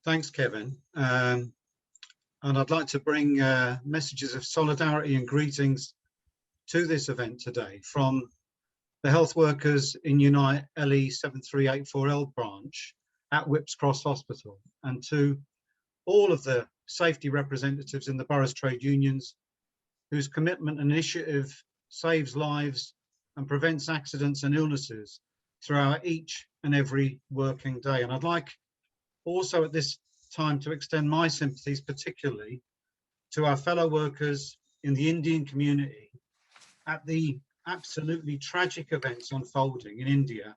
Thanks, Kevin. And I'd like to bring messages of solidarity and greetings to this event today from the health workers in Unite LE 7384L branch at Whipps Cross Hospital, and to all of the safety representatives in the borough's trade unions whose commitment and initiative saves lives and prevents accidents and illnesses throughout each and every working day. And I'd like also at this time to extend my sympathies particularly to our fellow workers in the Indian community at the absolutely tragic events unfolding in India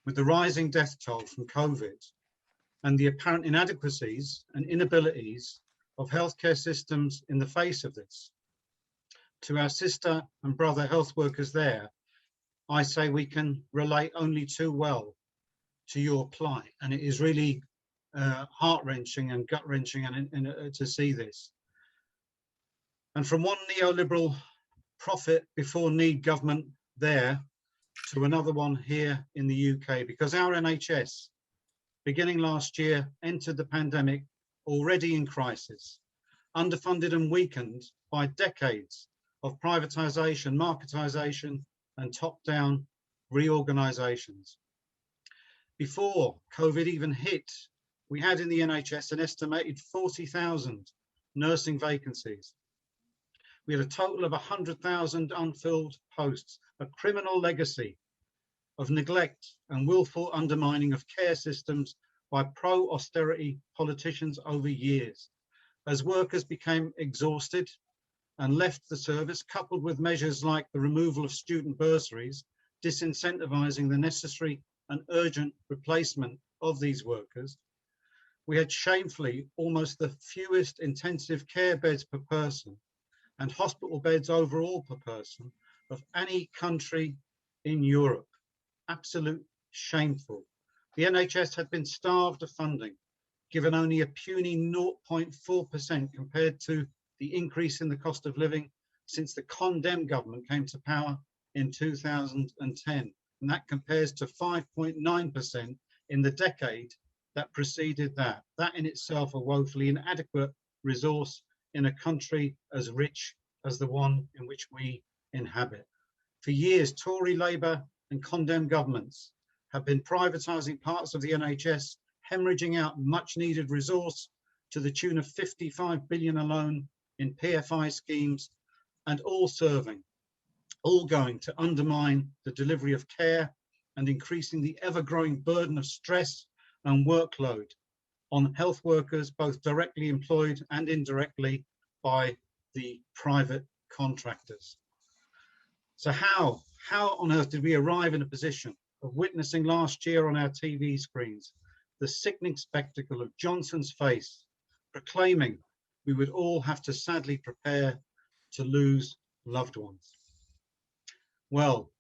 with the rising death toll from COVID and the apparent inadequacies and inabilities of healthcare systems in the face of this. To our sister and brother health workers there, I say we can relate only too well to your plight, and it is really heart-wrenching and gut-wrenching and to see this. And from one neoliberal profit before need government there to another one here in the UK, because our NHS, beginning last year, entered the pandemic already in crisis, underfunded and weakened by decades of privatisation, marketisation and top-down reorganisations. Before COVID even hit, we had in the NHS an estimated 40,000 nursing vacancies. We had a total of 100,000 unfilled posts, a criminal legacy of neglect and willful undermining of care systems by pro-austerity politicians over years. As workers became exhausted and left the service, coupled with measures like the removal of student bursaries, disincentivising the necessary and urgent replacement of these workers, we had shamefully almost the fewest intensive care beds per person and hospital beds overall per person of any country in Europe. Absolute shameful. The NHS had been starved of funding, given only a puny 0.4% compared to the increase in the cost of living since the Condemned government came to power in 2010. And that compares to 5.9% in the decade that preceded that. That in itself a woefully inadequate resource in a country as rich as the one in which we inhabit. For years, Tory, Labour and Condemned governments have been privatising parts of the NHS, hemorrhaging out much needed resource to the tune of 55 billion alone in PFI schemes, and all going to undermine the delivery of care and increasing the ever-growing burden of stress and workload on health workers, both directly employed and indirectly by the private contractors. So how on earth did we arrive in a position of witnessing last year on our TV screens the sickening spectacle of Johnson's face proclaiming we would all have to sadly prepare to lose loved ones? Well,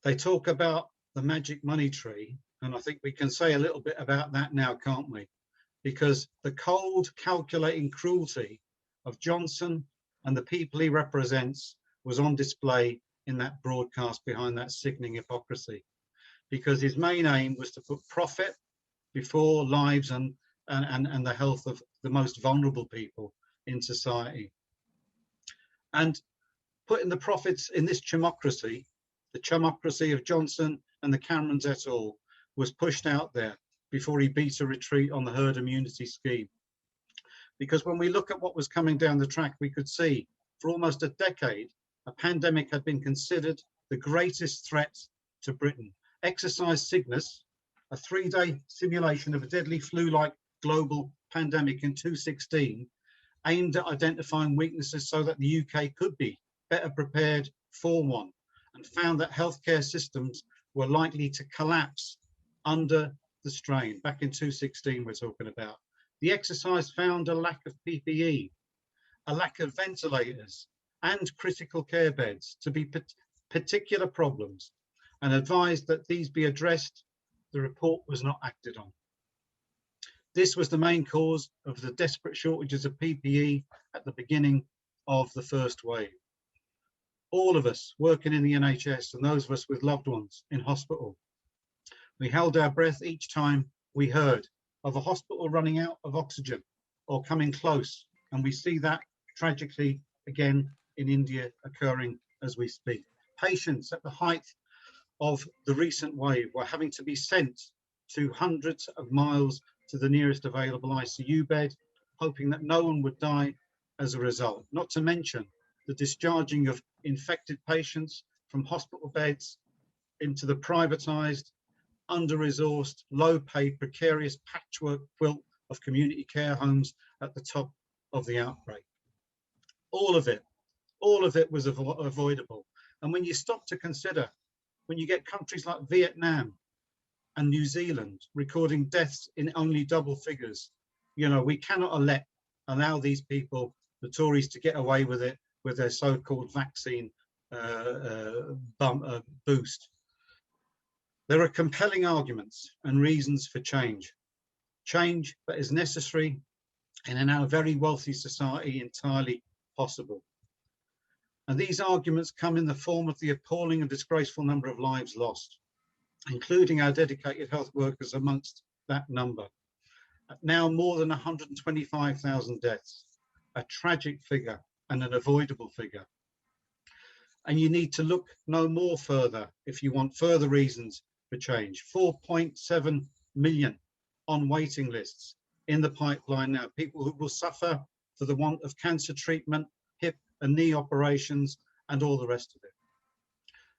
they talk about the magic money tree, and I think we can say a little bit about that now, can't we? Because the cold, calculating cruelty of Johnson and the people he represents was on display in that broadcast behind that sickening hypocrisy. Because his main aim was to put profit before lives and the health of the most vulnerable people in society. And putting the profits in this chumocracy, the chumocracy of Johnson and the Camerons et al., was pushed out there before he beat a retreat on the herd immunity scheme. Because when we look at what was coming down the track, we could see for almost a decade, a pandemic had been considered the greatest threat to Britain. Exercise Cygnus, a 3-day simulation of a deadly flu-like global pandemic in 2016, aimed at identifying weaknesses so that the UK could be better prepared for one, and found that healthcare systems were likely to collapse under the strain. Back in 2016 we're talking about. The exercise found a lack of PPE, a lack of ventilators and critical care beds to be particular problems, and advised that these be addressed. The report was not acted on. This was the main cause of the desperate shortages of PPE at the beginning of the first wave. All of us working in the NHS and those of us with loved ones in hospital, we held our breath each time we heard of a hospital running out of oxygen or coming close. And we see that tragically again in India occurring as we speak. Patients at the height of the recent wave were having to be sent to hundreds of miles to the nearest available ICU bed, hoping that no one would die as a result. Not to mention the discharging of infected patients from hospital beds into the privatized, under-resourced, low-paid, precarious patchwork quilt of community care homes at the top of the outbreak. All of it was avoidable. And when you stop to consider, when you get countries like Vietnam and New Zealand recording deaths in only double figures, you know, we cannot allow these people, the Tories, to get away with it with their so-called vaccine boost. There are compelling arguments and reasons for change that is necessary and in our very wealthy society entirely possible. And these arguments come in the form of the appalling and disgraceful number of lives lost, including our dedicated health workers amongst that number. Now more than 125,000 deaths, a tragic figure and an avoidable figure. And you need to look no more further if you want further reasons for change. 4.7 million on waiting lists in the pipeline now, people who will suffer for the want of cancer treatment, hip and knee operations, and all the rest of it.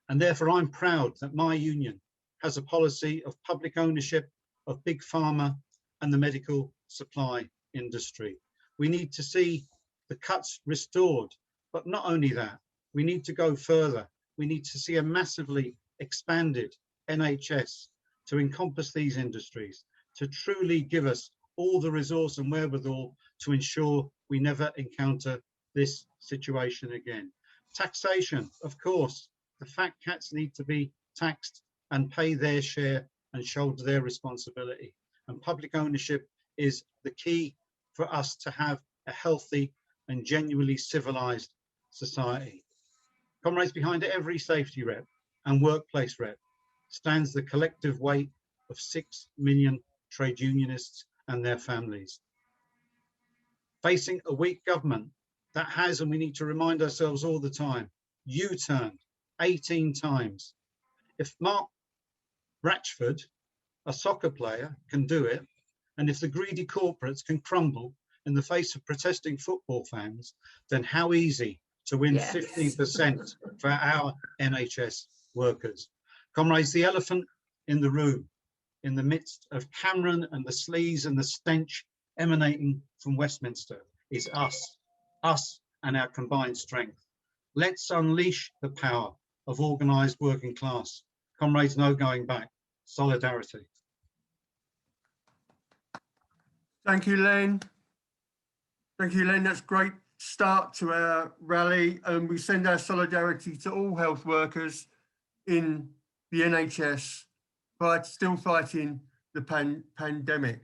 And therefore, I'm proud that my union has a policy of public ownership of big pharma and the medical supply industry. We need to see the cuts restored, but not only that, we need to go further. We need to see a massively expanded NHS to encompass these industries, to truly give us all the resource and wherewithal to ensure we never encounter this situation again. Taxation, of course, the fat cats need to be taxed and pay their share and shoulder their responsibility. And public ownership is the key for us to have a healthy and genuinely civilized society. Comrades, behind every safety rep and workplace rep stands the collective weight of 6 million trade unionists and their families. Facing a weak government that has, and we need to remind ourselves all the time, U-turned 18 times. If Mark Ratchford, a soccer player, can do it, and if the greedy corporates can crumble in the face of protesting football fans, then how easy to win 15% for our NHS workers. Comrades, the elephant in the room, in the midst of Cameron and the sleaze and the stench emanating from Westminster, is us and our combined strength. Let's unleash the power of organised working class. Comrades, no going back. Solidarity. Thank you, Len. Thank you, Len. That's a great start to our rally. We send our solidarity to all health workers in the NHS, still fighting the pandemic.